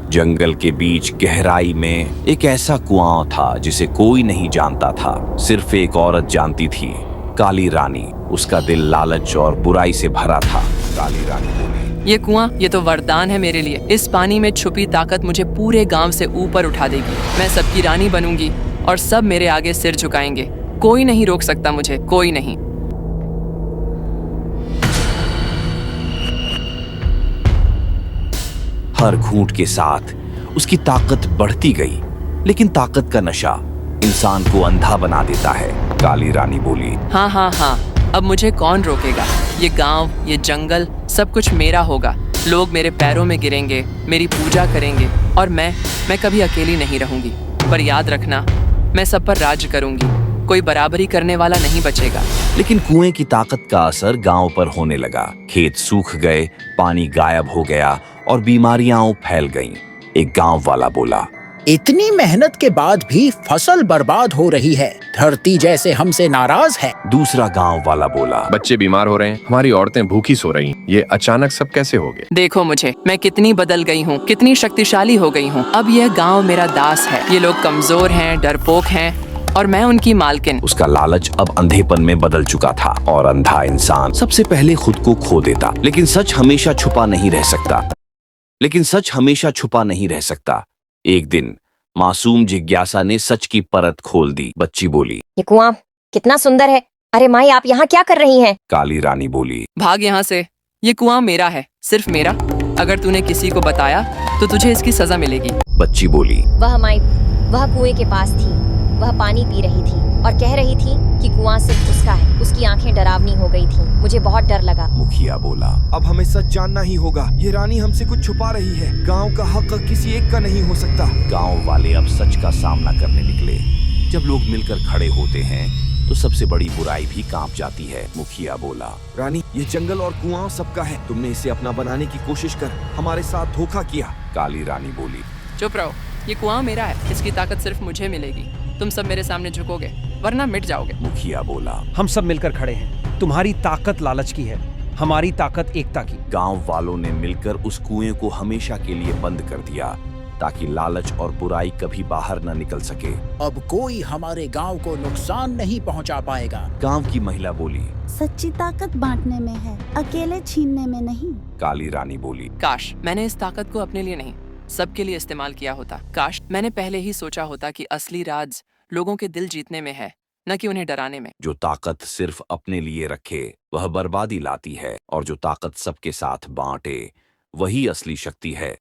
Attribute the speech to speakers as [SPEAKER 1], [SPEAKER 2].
[SPEAKER 1] जंगल के बीच गहराई में एक ऐसा कुआं था जिसे कोई नहीं जानता था, सिर्फ एक औरत जानती थी, काली रानी। उसका दिल लालच और बुराई से भरा था। काली रानी बोली,
[SPEAKER 2] ये कुआं, ये तो वरदान है मेरे लिए। इस पानी में छुपी ताकत मुझे पूरे गांव से ऊपर उठा देगी। मैं सबकी रानी बनूंगी और सब मेरे आगे सिर झुकाएंगे। कोई नहीं रोक सकता मुझे, कोई नहीं।
[SPEAKER 1] हर घूंट के साथ उसकी ताकत बढ़ती गई, लेकिन ताकत का नशा इंसान को अंधा बना देता है। काली रानी बोली,
[SPEAKER 2] हाँ हाँ हाँ, अब मुझे कौन रोकेगा। ये गांव, ये जंगल, सब कुछ मेरा होगा। लोग मेरे पैरों में गिरेंगे, मेरी पूजा करेंगे और मैं कभी अकेली नहीं रहूंगी। पर याद रखना, मैं सब पर राज करूंगी। कोई बराबरी करने वाला नहीं बचेगा।
[SPEAKER 1] लेकिन कुएं की ताकत का असर गांव पर होने लगा। खेत सूख गए, पानी गायब हो गया और बीमारियां फैल गईं। एक गांव वाला बोला,
[SPEAKER 3] इतनी मेहनत के बाद भी फसल बर्बाद हो रही है। धरती जैसे हमसे नाराज है।
[SPEAKER 1] दूसरा गांव वाला बोला,
[SPEAKER 4] बच्चे बीमार हो रहे हैं, हमारी औरतें भूखी सो रही हैं। ये अचानक सब कैसे हो गए?
[SPEAKER 2] देखो मुझे, मैं कितनी बदल गई हूँ, कितनी शक्तिशाली हो गई हूँ। अब यह गांव मेरा दास है। ये लोग कमजोर हैं, डरपोक हैं और मैं उनकी मालकिन।
[SPEAKER 1] उसका लालच अब अंधेपन में बदल चुका था और अंधा इंसान सबसे पहले खुद को खो देता। लेकिन सच हमेशा छुपा नहीं रह सकता। एक दिन मासूम जिज्ञासा ने सच की परत खोल दी। बच्ची बोली,
[SPEAKER 5] ये कुआं कितना सुंदर है। अरे माई, आप यहाँ क्या कर रही हैं?
[SPEAKER 1] काली रानी बोली,
[SPEAKER 2] भाग यहाँ से। ये कुआं मेरा है, सिर्फ मेरा। अगर तूने किसी को बताया तो तुझे इसकी सजा मिलेगी।
[SPEAKER 1] बच्ची बोली,
[SPEAKER 5] वह माई, वह कुएं के पास थी। वह पानी पी रही थी और कह रही थी कि कुआं सिर्फ उसका है। उसकी आंखें डरावनी हो गई थी। मुझे बहुत डर लगा।
[SPEAKER 1] मुखिया बोला,
[SPEAKER 6] अब हमें सच जानना ही होगा। ये रानी हमसे कुछ छुपा रही है। गांव का हक किसी एक का नहीं हो सकता।
[SPEAKER 1] गांव वाले अब सच का सामना करने निकले। जब लोग मिलकर खड़े होते हैं तो सबसे बड़ी बुराई भी कांप जाती है। मुखिया बोला,
[SPEAKER 6] रानी, ये जंगल और कुआं सबका है। तुमने इसे अपना बनाने की कोशिश कर हमारे साथ धोखा किया।
[SPEAKER 1] काली रानी बोली,
[SPEAKER 2] चुप रहो। ये कुआं मेरा है। इसकी ताकत सिर्फ मुझे मिलेगी। तुम सब मेरे सामने झुकोगे वरना मिट जाओगे।
[SPEAKER 1] मुखिया बोला,
[SPEAKER 7] हम सब मिलकर खड़े हैं। तुम्हारी ताकत लालच की है, हमारी ताकत एकता की।
[SPEAKER 1] गांव वालों ने मिलकर उस कुएं को हमेशा के लिए बंद कर दिया ताकि लालच और बुराई कभी बाहर न निकल सके।
[SPEAKER 3] अब कोई हमारे गांव को नुकसान नहीं पहुंचा पाएगा।
[SPEAKER 1] गांव की महिला बोली,
[SPEAKER 8] सच्ची ताकत बांटने में है, अकेले छीनने में नहीं।
[SPEAKER 1] काली रानी बोली,
[SPEAKER 2] काश मैंने इस ताकत को अपने लिए नहीं, सबके लिए इस्तेमाल किया होता। काश मैंने पहले ही सोचा होता कि असली राज लोगों के दिल जीतने में है, न कि उन्हें डराने में।
[SPEAKER 1] जो ताकत सिर्फ अपने लिए रखे वह बर्बादी लाती है और जो ताकत सबके साथ बांटे वही असली शक्ति है।